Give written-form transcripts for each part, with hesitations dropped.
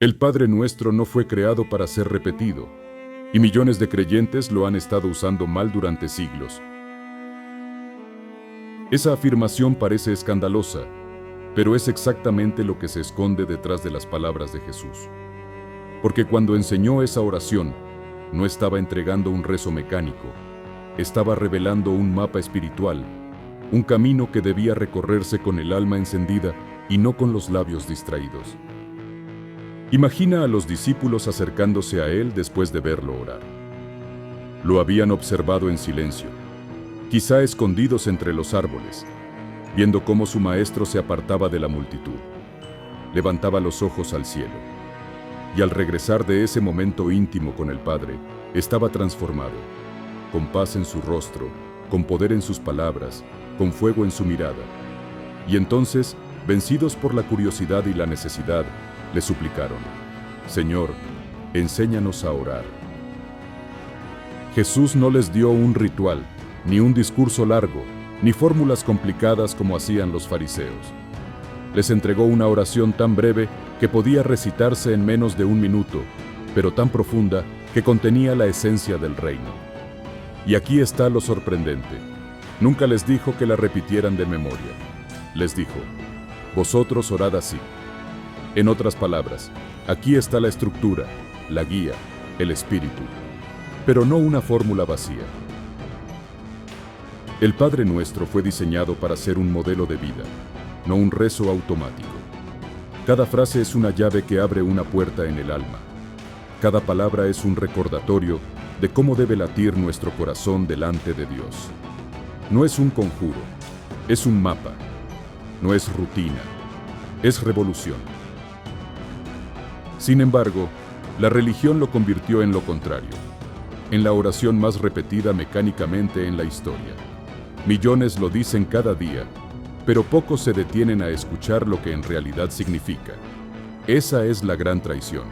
El Padre Nuestro no fue creado para ser repetido, y millones de creyentes lo han estado usando mal durante siglos. Esa afirmación parece escandalosa, pero es exactamente lo que se esconde detrás de las palabras de Jesús. Porque cuando enseñó esa oración, no estaba entregando un rezo mecánico, estaba revelando un mapa espiritual, un camino que debía recorrerse con el alma encendida y no con los labios distraídos. Imagina a los discípulos acercándose a él después de verlo orar. Lo habían observado en silencio, quizá escondidos entre los árboles, viendo cómo su maestro se apartaba de la multitud. Levantaba los ojos al cielo, y al regresar de ese momento íntimo con el Padre, estaba transformado, con paz en su rostro, con poder en sus palabras, con fuego en su mirada. Y entonces, vencidos por la curiosidad y la necesidad, le suplicaron: Señor, enséñanos a orar. Jesús no les dio un ritual, ni un discurso largo, ni fórmulas complicadas como hacían los fariseos. Les entregó una oración tan breve que podía recitarse en menos de un minuto, pero tan profunda que contenía la esencia del reino. Y aquí está lo sorprendente. Nunca les dijo que la repitieran de memoria. Les dijo: vosotros orad así. En otras palabras, aquí está la estructura, la guía, el espíritu, pero no una fórmula vacía. El Padre Nuestro fue diseñado para ser un modelo de vida, no un rezo automático. Cada frase es una llave que abre una puerta en el alma. Cada palabra es un recordatorio de cómo debe latir nuestro corazón delante de Dios. No es un conjuro, es un mapa. No es rutina, es revolución. Sin embargo, la religión lo convirtió en lo contrario, en la oración más repetida mecánicamente en la historia. Millones lo dicen cada día, pero pocos se detienen a escuchar lo que en realidad significa. Esa es la gran traición.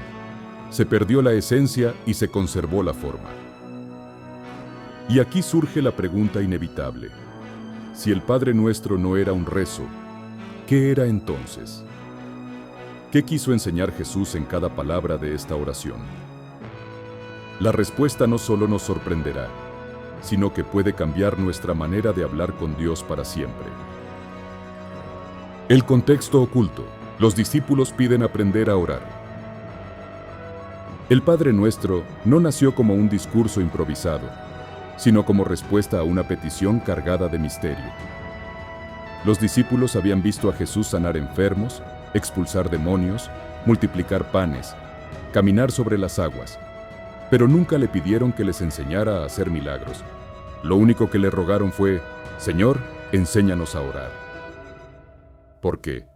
Se perdió la esencia y se conservó la forma. Y aquí surge la pregunta inevitable. Si el Padre Nuestro no era un rezo, ¿qué era entonces? ¿Qué quiso enseñar Jesús en cada palabra de esta oración? La respuesta no solo nos sorprenderá, sino que puede cambiar nuestra manera de hablar con Dios para siempre. El contexto oculto. Los discípulos piden aprender a orar. El Padre Nuestro no nació como un discurso improvisado, sino como respuesta a una petición cargada de misterio. Los discípulos habían visto a Jesús sanar enfermos, expulsar demonios, multiplicar panes, caminar sobre las aguas, pero nunca le pidieron que les enseñara a hacer milagros. Lo único que le rogaron fue: Señor, enséñanos a orar. ¿Por qué?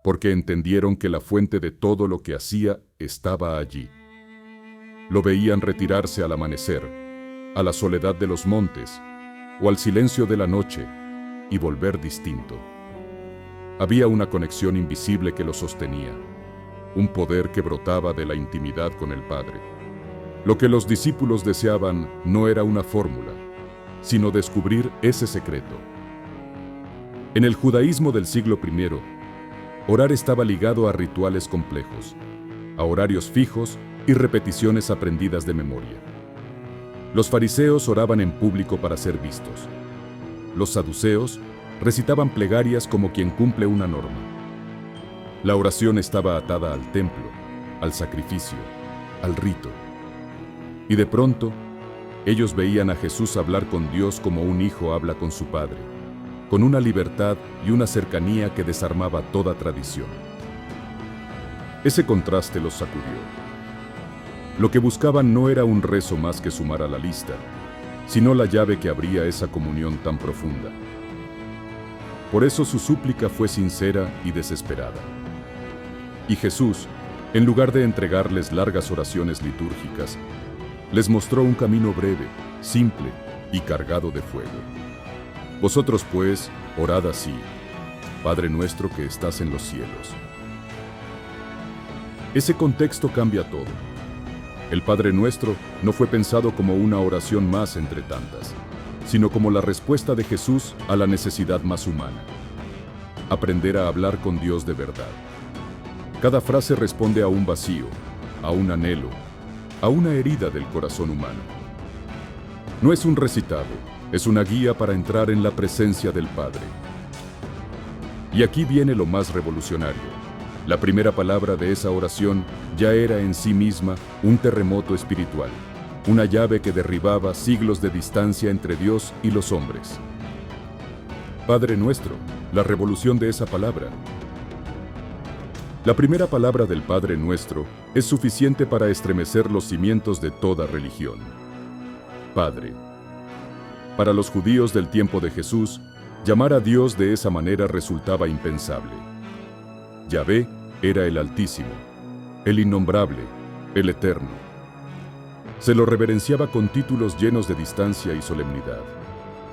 Porque entendieron que la fuente de todo lo que hacía estaba allí. Lo veían retirarse al amanecer, a la soledad de los montes o al silencio de la noche, y volver distinto. Había una conexión invisible que lo sostenía, un poder que brotaba de la intimidad con el Padre. Lo que los discípulos deseaban no era una fórmula, sino descubrir ese secreto. En el judaísmo del siglo I, orar estaba ligado a rituales complejos, a horarios fijos y repeticiones aprendidas de memoria. Los fariseos oraban en público para ser vistos. Los saduceos recitaban plegarias como quien cumple una norma. La oración estaba atada al templo, al sacrificio, al rito. Y de pronto, ellos veían a Jesús hablar con Dios como un hijo habla con su padre, con una libertad y una cercanía que desarmaba toda tradición. Ese contraste los sacudió. Lo que buscaban no era un rezo más que sumar a la lista, sino la llave que abría esa comunión tan profunda. Por eso su súplica fue sincera y desesperada. Y Jesús, en lugar de entregarles largas oraciones litúrgicas, les mostró un camino breve, simple y cargado de fuego. Vosotros pues, orad así: Padre nuestro que estás en los cielos. Ese contexto cambia todo. El Padre Nuestro no fue pensado como una oración más entre tantas, sino como la respuesta de Jesús a la necesidad más humana: aprender a hablar con Dios de verdad. Cada frase responde a un vacío, a un anhelo, a una herida del corazón humano. No es un recitado, es una guía para entrar en la presencia del Padre. Y aquí viene lo más revolucionario. La primera palabra de esa oración ya era en sí misma un terremoto espiritual, una llave que derribaba siglos de distancia entre Dios y los hombres. Padre Nuestro, la revolución de esa palabra. La primera palabra del Padre Nuestro es suficiente para estremecer los cimientos de toda religión. Padre. Para los judíos del tiempo de Jesús, llamar a Dios de esa manera resultaba impensable. Yahvé era el Altísimo, el Innombrable, el Eterno. Se lo reverenciaba con títulos llenos de distancia y solemnidad,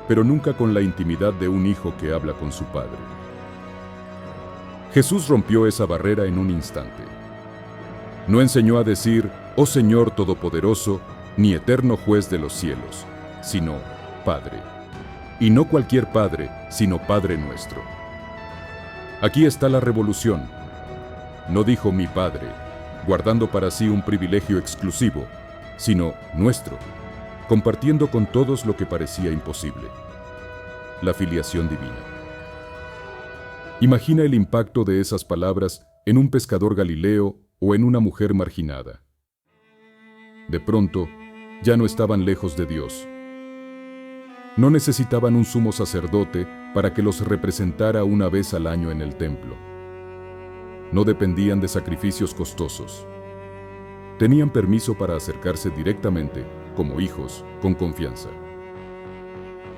pero nunca con la intimidad de un hijo que habla con su padre. Jesús rompió esa barrera en un instante. No enseñó a decir, «Oh Señor Todopoderoso», ni «Eterno Juez de los cielos», sino «Padre». Y no cualquier Padre, sino Padre Nuestro. Aquí está la revolución. No dijo «mi Padre», guardando para sí un privilegio exclusivo, sino «nuestro», compartiendo con todos lo que parecía imposible. La filiación divina. Imagina el impacto de esas palabras en un pescador galileo o en una mujer marginada. De pronto, ya no estaban lejos de Dios. No necesitaban un sumo sacerdote para que los representara una vez al año en el templo. No dependían de sacrificios costosos. Tenían permiso para acercarse directamente, como hijos, con confianza.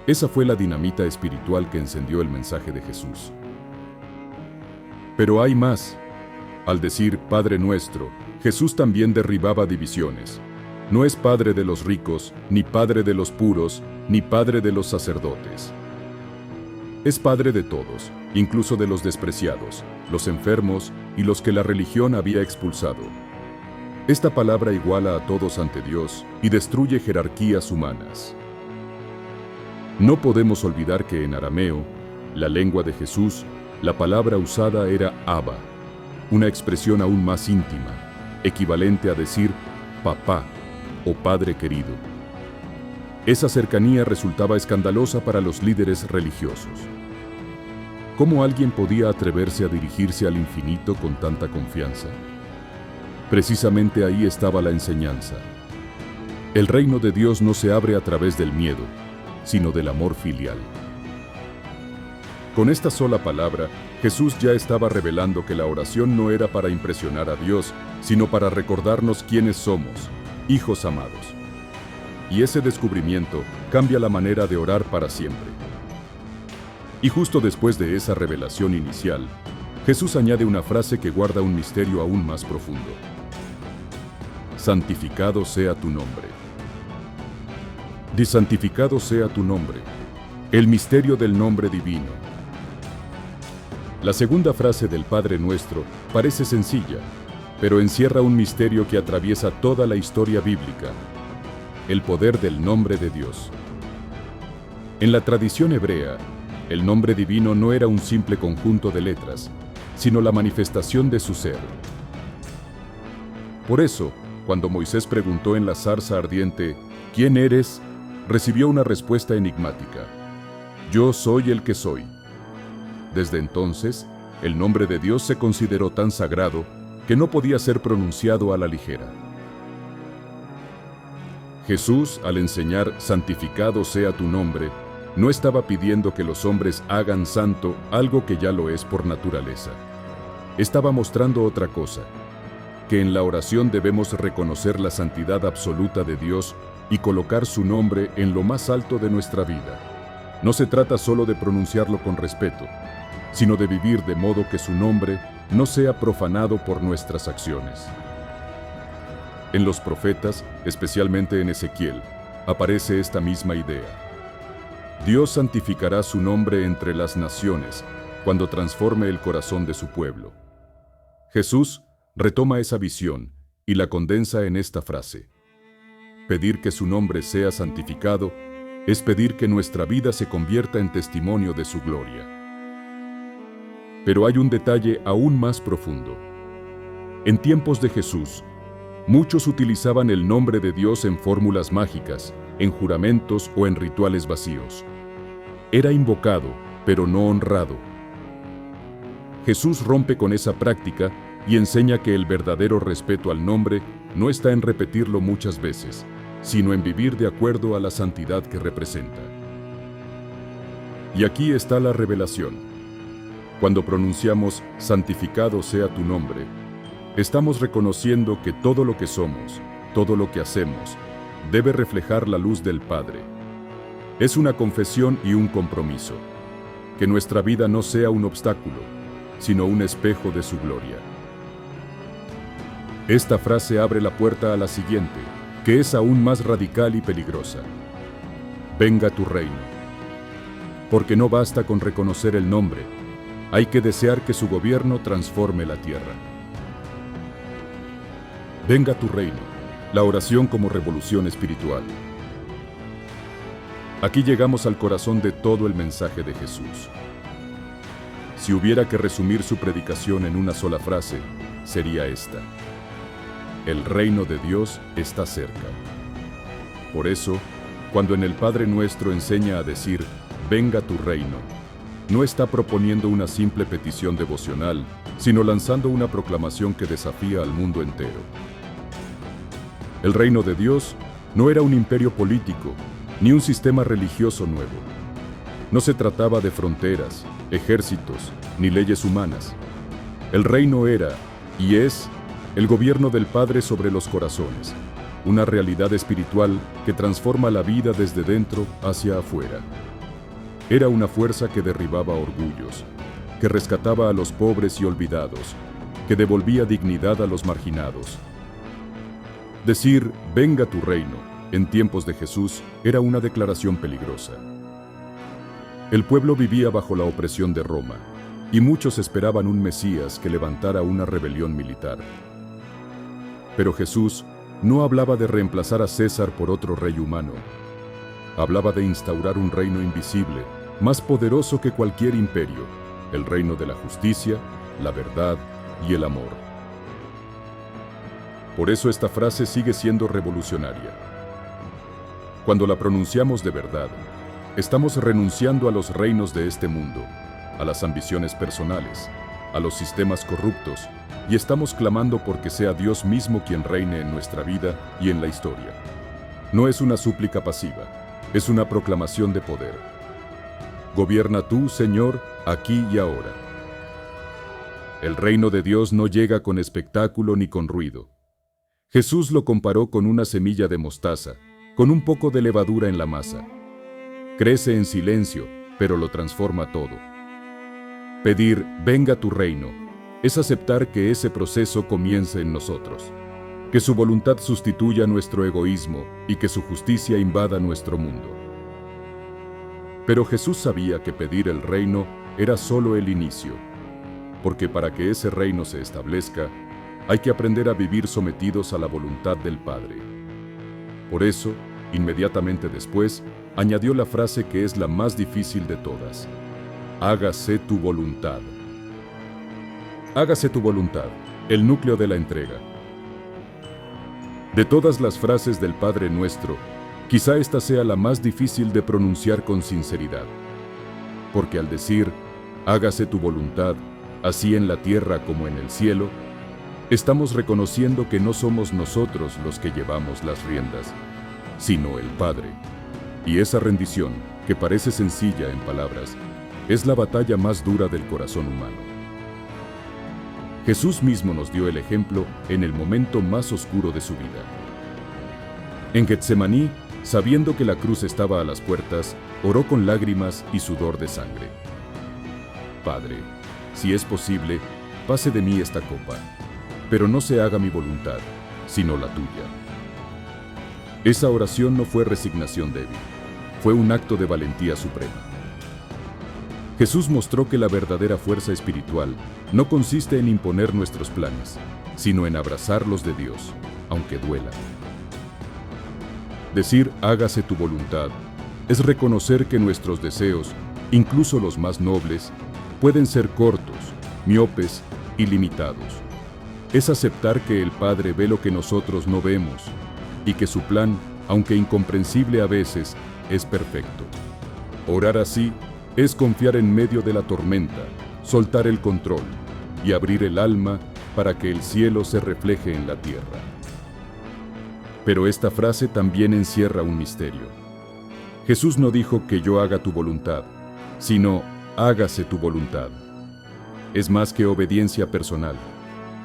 Esa fue la dinamita espiritual que encendió el mensaje de Jesús. Pero hay más. Al decir Padre Nuestro, Jesús también derribaba divisiones. No es Padre de los ricos, ni Padre de los puros, ni Padre de los sacerdotes. Es Padre de todos, incluso de los despreciados, los enfermos y los que la religión había expulsado. Esta palabra iguala a todos ante Dios y destruye jerarquías humanas. No podemos olvidar que en arameo, la lengua de Jesús, la palabra usada era Abba, una expresión aún más íntima, equivalente a decir papá o padre querido. Esa cercanía resultaba escandalosa para los líderes religiosos. ¿Cómo alguien podía atreverse a dirigirse al infinito con tanta confianza? Precisamente ahí estaba la enseñanza. El reino de Dios no se abre a través del miedo, sino del amor filial. Con esta sola palabra, Jesús ya estaba revelando que la oración no era para impresionar a Dios, sino para recordarnos quiénes somos, hijos amados. Y ese descubrimiento cambia la manera de orar para siempre. Y justo después de esa revelación inicial, Jesús añade una frase que guarda un misterio aún más profundo. Santificado sea tu nombre. Santificado sea tu nombre, el misterio del nombre divino. La segunda frase del Padre Nuestro parece sencilla, pero encierra un misterio que atraviesa toda la historia bíblica, el poder del nombre de Dios. En la tradición hebrea, el nombre divino no era un simple conjunto de letras, sino la manifestación de su ser. Por eso, cuando Moisés preguntó en la zarza ardiente, ¿quién eres?, recibió una respuesta enigmática: Yo soy el que soy. Desde entonces, el nombre de Dios se consideró tan sagrado que no podía ser pronunciado a la ligera. Jesús, al enseñar «santificado sea tu nombre», no estaba pidiendo que los hombres hagan santo algo que ya lo es por naturaleza. Estaba mostrando otra cosa, que en la oración debemos reconocer la santidad absoluta de Dios y colocar su nombre en lo más alto de nuestra vida. No se trata solo de pronunciarlo con respeto, sino de vivir de modo que su nombre no sea profanado por nuestras acciones. En los profetas, especialmente en Ezequiel, aparece esta misma idea. Dios santificará su nombre entre las naciones cuando transforme el corazón de su pueblo. Jesús retoma esa visión y la condensa en esta frase. Pedir que su nombre sea santificado es pedir que nuestra vida se convierta en testimonio de su gloria. Pero hay un detalle aún más profundo. En tiempos de Jesús, muchos utilizaban el nombre de Dios en fórmulas mágicas, en juramentos o en rituales vacíos. Era invocado, pero no honrado. Jesús rompe con esa práctica y enseña que el verdadero respeto al nombre no está en repetirlo muchas veces, sino en vivir de acuerdo a la santidad que representa. Y aquí está la revelación. Cuando pronunciamos «santificado sea tu nombre», estamos reconociendo que todo lo que somos, todo lo que hacemos, debe reflejar la luz del Padre. Es una confesión y un compromiso. Que nuestra vida no sea un obstáculo, sino un espejo de su gloria. Esta frase abre la puerta a la siguiente, que es aún más radical y peligrosa. Venga tu reino. Porque no basta con reconocer el nombre, hay que desear que su gobierno transforme la tierra. Venga tu reino, la oración como revolución espiritual. Aquí llegamos al corazón de todo el mensaje de Jesús. Si hubiera que resumir su predicación en una sola frase, sería esta: el reino de Dios está cerca. Por eso, cuando en el Padre Nuestro enseña a decir, venga tu reino, no está proponiendo una simple petición devocional, sino lanzando una proclamación que desafía al mundo entero. El reino de Dios no era un imperio político, ni un sistema religioso nuevo. No se trataba de fronteras, ejércitos, ni leyes humanas. El reino era, y es, el gobierno del Padre sobre los corazones, una realidad espiritual que transforma la vida desde dentro hacia afuera. Era una fuerza que derribaba orgullos, que rescataba a los pobres y olvidados, que devolvía dignidad a los marginados. Decir, venga tu reino, en tiempos de Jesús, era una declaración peligrosa. El pueblo vivía bajo la opresión de Roma, y muchos esperaban un Mesías que levantara una rebelión militar. Pero Jesús no hablaba de reemplazar a César por otro rey humano. Hablaba de instaurar un reino invisible, más poderoso que cualquier imperio, el reino de la justicia, la verdad y el amor. Por eso esta frase sigue siendo revolucionaria. Cuando la pronunciamos de verdad, estamos renunciando a los reinos de este mundo, a las ambiciones personales, a los sistemas corruptos, y estamos clamando porque sea Dios mismo quien reine en nuestra vida y en la historia. No es una súplica pasiva, es una proclamación de poder. Gobierna tú, Señor, aquí y ahora. El reino de Dios no llega con espectáculo ni con ruido. Jesús lo comparó con una semilla de mostaza, con un poco de levadura en la masa. Crece en silencio, pero lo transforma todo. Pedir, venga tu reino, es aceptar que ese proceso comience en nosotros, que su voluntad sustituya nuestro egoísmo y que su justicia invada nuestro mundo. Pero Jesús sabía que pedir el reino era solo el inicio, porque para que ese reino se establezca, hay que aprender a vivir sometidos a la voluntad del Padre. Por eso, inmediatamente después, añadió la frase que es la más difícil de todas: hágase tu voluntad. Hágase tu voluntad, el núcleo de la entrega. De todas las frases del Padre Nuestro, quizá esta sea la más difícil de pronunciar con sinceridad. Porque al decir, hágase tu voluntad, así en la tierra como en el cielo, estamos reconociendo que no somos nosotros los que llevamos las riendas, sino el Padre. Y esa rendición, que parece sencilla en palabras, es la batalla más dura del corazón humano. Jesús mismo nos dio el ejemplo en el momento más oscuro de su vida. En Getsemaní, sabiendo que la cruz estaba a las puertas, oró con lágrimas y sudor de sangre. Padre, si es posible, pase de mí esta copa, pero no se haga mi voluntad, sino la tuya. Esa oración no fue resignación débil, fue un acto de valentía suprema. Jesús mostró que la verdadera fuerza espiritual no consiste en imponer nuestros planes, sino en abrazar los de Dios, aunque duela. Decir hágase tu voluntad es reconocer que nuestros deseos, incluso los más nobles, pueden ser cortos, miopes y limitados. Es aceptar que el Padre ve lo que nosotros no vemos y que su plan, aunque incomprensible a veces, es perfecto. Orar así es confiar en medio de la tormenta, soltar el control y abrir el alma para que el cielo se refleje en la tierra. Pero esta frase también encierra un misterio. Jesús no dijo que yo haga tu voluntad, sino hágase tu voluntad. Es más que obediencia personal,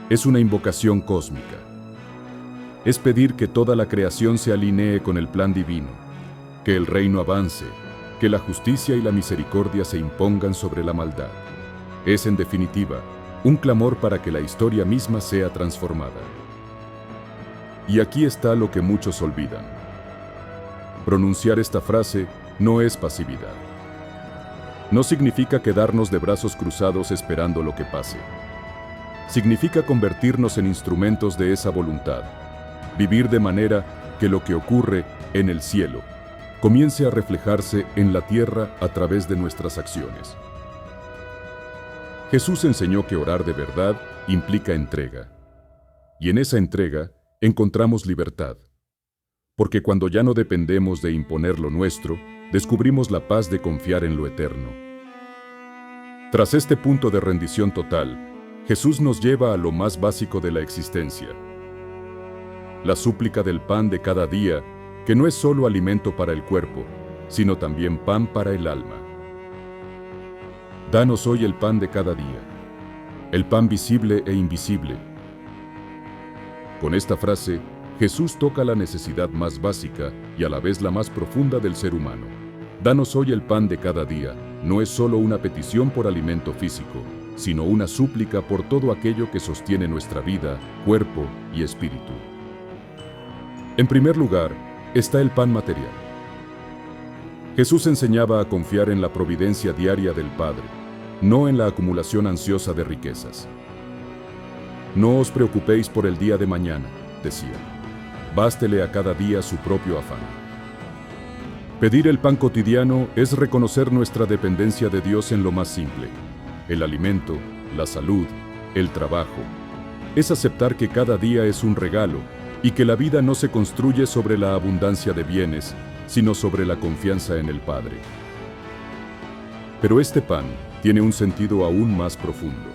es una invocación cósmica. Es pedir que toda la creación se alinee con el plan divino, que el reino avance, que la justicia y la misericordia se impongan sobre la maldad. Es, en definitiva, un clamor para que la historia misma sea transformada. Y aquí está lo que muchos olvidan. Pronunciar esta frase no es pasividad. No significa quedarnos de brazos cruzados esperando lo que pase. Significa convertirnos en instrumentos de esa voluntad, vivir de manera que lo que ocurre en el cielo comience a reflejarse en la tierra a través de nuestras acciones. Jesús enseñó que orar de verdad implica entrega. Y en esa entrega encontramos libertad. Porque cuando ya no dependemos de imponer lo nuestro, descubrimos la paz de confiar en lo eterno. Tras este punto de rendición total, Jesús nos lleva a lo más básico de la existencia. La súplica del pan de cada día, que no es solo alimento para el cuerpo, sino también pan para el alma. Danos hoy el pan de cada día, el pan visible e invisible. Con esta frase, Jesús toca la necesidad más básica y a la vez la más profunda del ser humano. Danos hoy el pan de cada día no es solo una petición por alimento físico, sino una súplica por todo aquello que sostiene nuestra vida, cuerpo y espíritu. En primer lugar, está el pan material. Jesús enseñaba a confiar en la providencia diaria del Padre, no en la acumulación ansiosa de riquezas. No os preocupéis por el día de mañana, decía. Bástele a cada día su propio afán. Pedir el pan cotidiano es reconocer nuestra dependencia de Dios en lo más simple: el alimento, la salud, el trabajo. Es aceptar que cada día es un regalo y que la vida no se construye sobre la abundancia de bienes, sino sobre la confianza en el Padre. Pero este pan tiene un sentido aún más profundo.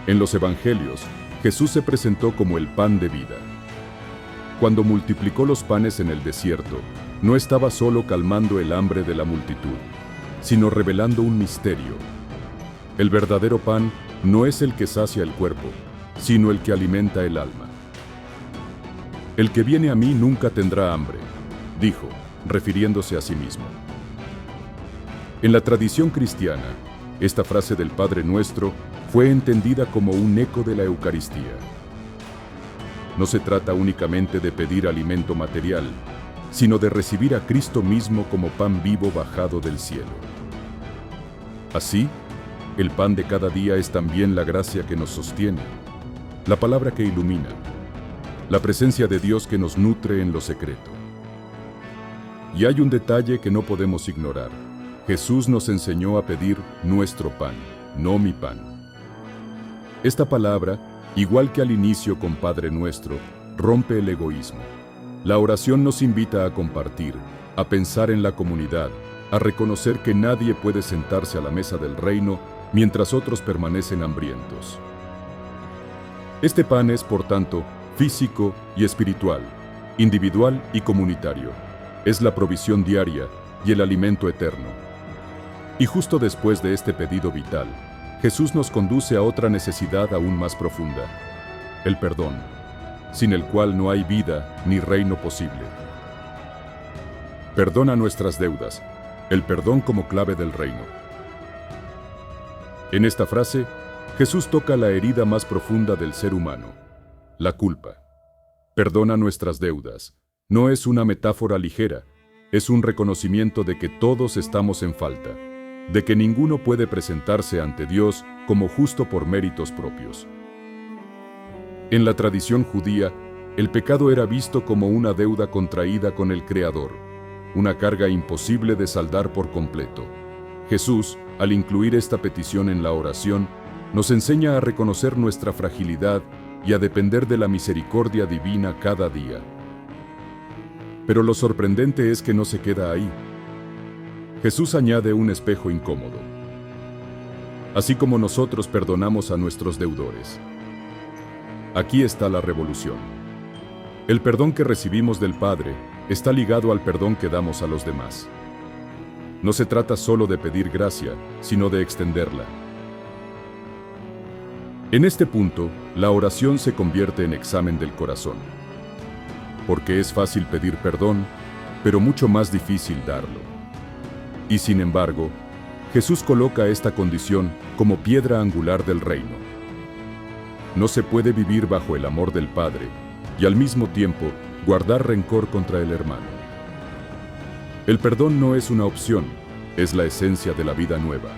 En los Evangelios, Jesús se presentó como el pan de vida. Cuando multiplicó los panes en el desierto, no estaba solo calmando el hambre de la multitud, sino revelando un misterio. El verdadero pan no es el que sacia el cuerpo, sino el que alimenta el alma. El que viene a mí nunca tendrá hambre, dijo, refiriéndose a sí mismo. En la tradición cristiana, esta frase del Padre Nuestro fue entendida como un eco de la Eucaristía. No se trata únicamente de pedir alimento material, sino de recibir a Cristo mismo como pan vivo bajado del cielo. Así, el pan de cada día es también la gracia que nos sostiene, la palabra que ilumina, la presencia de Dios que nos nutre en lo secreto. Y hay un detalle que no podemos ignorar. Jesús nos enseñó a pedir nuestro pan, no mi pan. Esta palabra, igual que al inicio con Padre Nuestro, rompe el egoísmo. La oración nos invita a compartir, a pensar en la comunidad, a reconocer que nadie puede sentarse a la mesa del reino mientras otros permanecen hambrientos. Este pan es, por tanto, físico y espiritual, individual y comunitario. Es la provisión diaria y el alimento eterno. Y justo después de este pedido vital, Jesús nos conduce a otra necesidad aún más profunda: el perdón, sin el cual no hay vida ni reino posible. Perdona nuestras deudas, el perdón como clave del reino. En esta frase, Jesús toca la herida más profunda del ser humano: la culpa. Perdona nuestras deudas. No es una metáfora ligera, es un reconocimiento de que todos estamos en falta, de que ninguno puede presentarse ante Dios como justo por méritos propios. En la tradición judía, el pecado era visto como una deuda contraída con el Creador, una carga imposible de saldar por completo. Jesús, al incluir esta petición en la oración, nos enseña a reconocer nuestra fragilidad y a depender de la misericordia divina cada día. Pero lo sorprendente es que no se queda ahí. Jesús añade un espejo incómodo. Así como nosotros perdonamos a nuestros deudores. Aquí está la revolución. El perdón que recibimos del Padre está ligado al perdón que damos a los demás. No se trata solo de pedir gracia, sino de extenderla. En este punto, la oración se convierte en examen del corazón. Porque es fácil pedir perdón, pero mucho más difícil darlo. Y sin embargo, Jesús coloca esta condición como piedra angular del reino. No se puede vivir bajo el amor del Padre y al mismo tiempo guardar rencor contra el hermano. El perdón no es una opción, es la esencia de la vida nueva.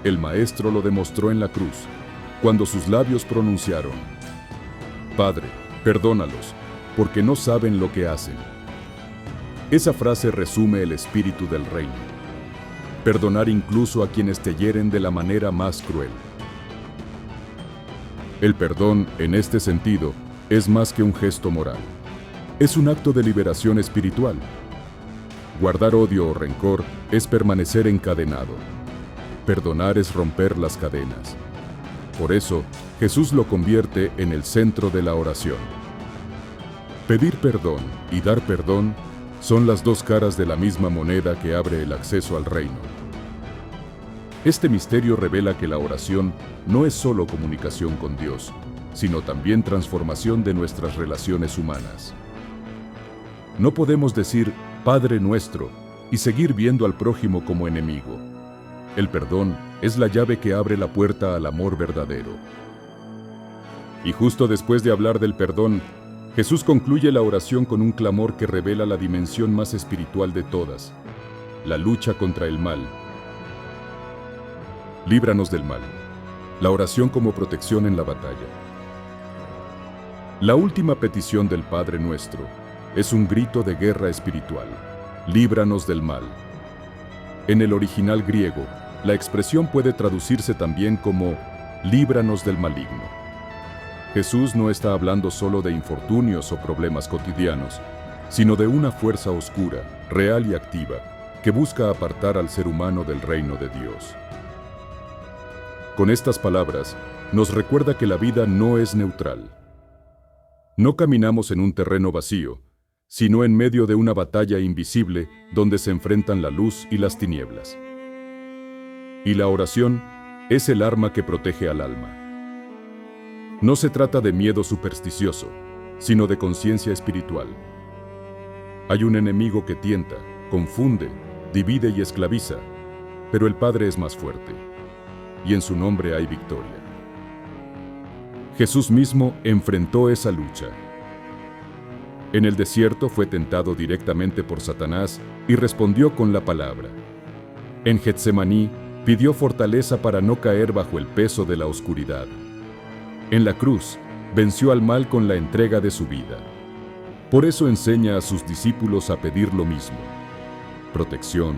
El Maestro lo demostró en la cruz, cuando sus labios pronunciaron: Padre, perdónalos, porque no saben lo que hacen. Esa frase resume el espíritu del reino. Perdonar incluso a quienes te hieren de la manera más cruel. El perdón, en este sentido, es más que un gesto moral. Es un acto de liberación espiritual. Guardar odio o rencor es permanecer encadenado. Perdonar es romper las cadenas. Por eso, Jesús lo convierte en el centro de la oración. Pedir perdón y dar perdón son las dos caras de la misma moneda que abre el acceso al reino. Este misterio revela que la oración no es solo comunicación con Dios, sino también transformación de nuestras relaciones humanas. No podemos decir Padre nuestro y seguir viendo al prójimo como enemigo. El perdón es la llave que abre la puerta al amor verdadero. Y justo después de hablar del perdón, Jesús concluye la oración con un clamor que revela la dimensión más espiritual de todas: la lucha contra el mal. Líbranos del mal. La oración como protección en la batalla. La última petición del Padre Nuestro es un grito de guerra espiritual. Líbranos del mal. En el original griego, la expresión puede traducirse también como líbranos del maligno. Jesús no está hablando solo de infortunios o problemas cotidianos, sino de una fuerza oscura, real y activa, que busca apartar al ser humano del reino de Dios. Con estas palabras, nos recuerda que la vida no es neutral. No caminamos en un terreno vacío, sino en medio de una batalla invisible donde se enfrentan la luz y las tinieblas. Y la oración es el arma que protege al alma. No se trata de miedo supersticioso, sino de conciencia espiritual. Hay un enemigo que tienta, confunde, divide y esclaviza, pero el Padre es más fuerte, y en su nombre hay victoria. Jesús mismo enfrentó esa lucha. En el desierto fue tentado directamente por Satanás y respondió con la palabra. En Getsemaní pidió fortaleza para no caer bajo el peso de la oscuridad. En la cruz venció al mal con la entrega de su vida. Por eso enseña a sus discípulos a pedir lo mismo: protección,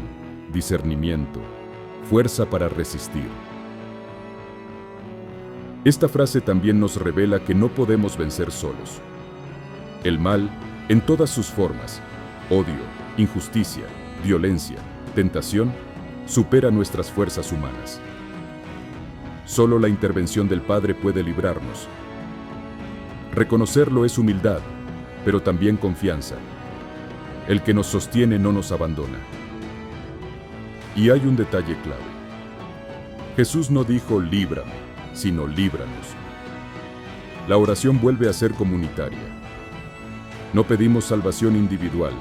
discernimiento, fuerza para resistir. Esta frase también nos revela que no podemos vencer solos. El mal, en todas sus formas, odio, injusticia, violencia, tentación, supera nuestras fuerzas humanas. Solo la intervención del Padre puede librarnos. Reconocerlo es humildad, pero también confianza. El que nos sostiene no nos abandona. Y hay un detalle clave. Jesús no dijo líbrame, sino líbranos. La oración vuelve a ser comunitaria. No pedimos salvación individual,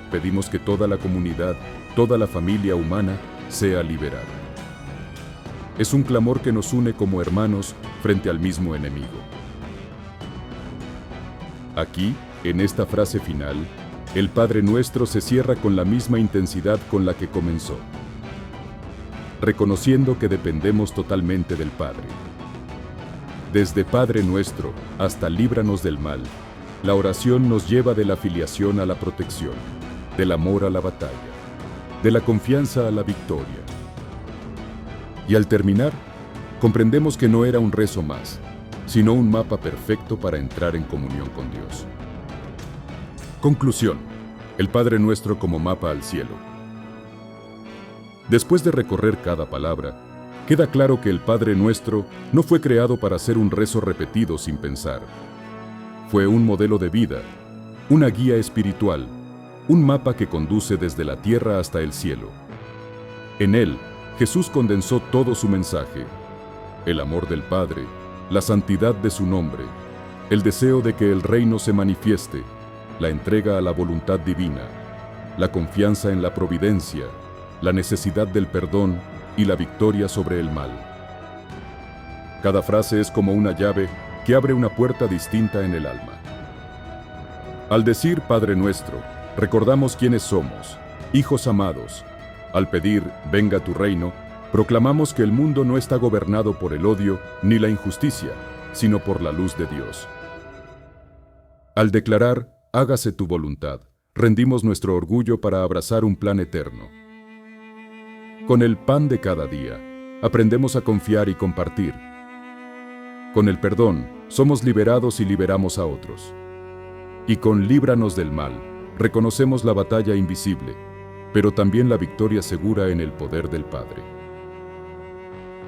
pedimos que toda la comunidad, toda la familia humana sea liberada. Es un clamor que nos une como hermanos frente al mismo enemigo. Aquí, en esta frase final, el Padre Nuestro se cierra con la misma intensidad con la que comenzó, reconociendo que dependemos totalmente del Padre. Desde Padre Nuestro hasta líbranos del mal, la oración nos lleva de la filiación a la protección, del amor a la batalla, de la confianza a la victoria. Y al terminar, comprendemos que no era un rezo más, sino un mapa perfecto para entrar en comunión con Dios. Conclusión: el Padre Nuestro como mapa al cielo. Después de recorrer cada palabra, queda claro que el Padre Nuestro no fue creado para ser un rezo repetido sin pensar. Fue un modelo de vida, una guía espiritual, un mapa que conduce desde la tierra hasta el cielo. En él, Jesús condensó todo su mensaje: el amor del Padre, la santidad de su nombre, el deseo de que el reino se manifieste, la entrega a la voluntad divina, la confianza en la providencia, la necesidad del perdón y la victoria sobre el mal. Cada frase es como una llave que abre una puerta distinta en el alma. Al decir Padre Nuestro, recordamos quiénes somos, hijos amados. Al pedir venga tu reino, proclamamos que el mundo no está gobernado por el odio ni la injusticia, sino por la luz de Dios. Al declarar hágase tu voluntad, rendimos nuestro orgullo para abrazar un plan eterno. Con el pan de cada día, aprendemos a confiar y compartir. Con el perdón, somos liberados y liberamos a otros. Y con líbranos del mal, reconocemos la batalla invisible, pero también la victoria segura en el poder del Padre.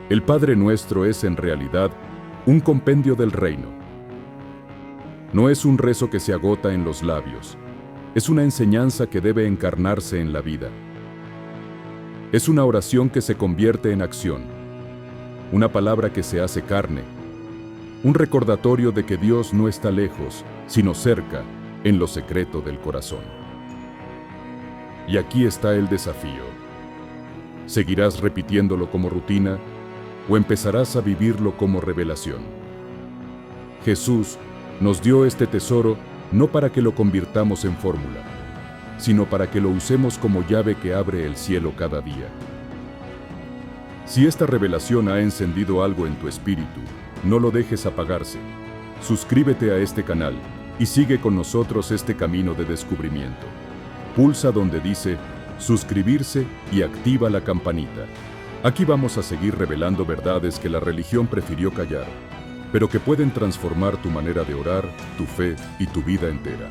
El Padre Nuestro es en realidad un compendio del reino. No es un rezo que se agota en los labios, es una enseñanza que debe encarnarse en la vida. Es una oración que se convierte en acción, una palabra que se hace carne, un recordatorio de que Dios no está lejos, sino cerca, en lo secreto del corazón. Y aquí está el desafío. ¿Seguirás repitiéndolo como rutina o empezarás a vivirlo como revelación? Jesús nos dio este tesoro no para que lo convirtamos en fórmula, sino para que lo usemos como llave que abre el cielo cada día. Si esta revelación ha encendido algo en tu espíritu, no lo dejes apagarse. Suscríbete a este canal y sigue con nosotros este camino de descubrimiento. Pulsa donde dice suscribirse y activa la campanita. Aquí vamos a seguir revelando verdades que la religión prefirió callar, pero que pueden transformar tu manera de orar, tu fe y tu vida entera.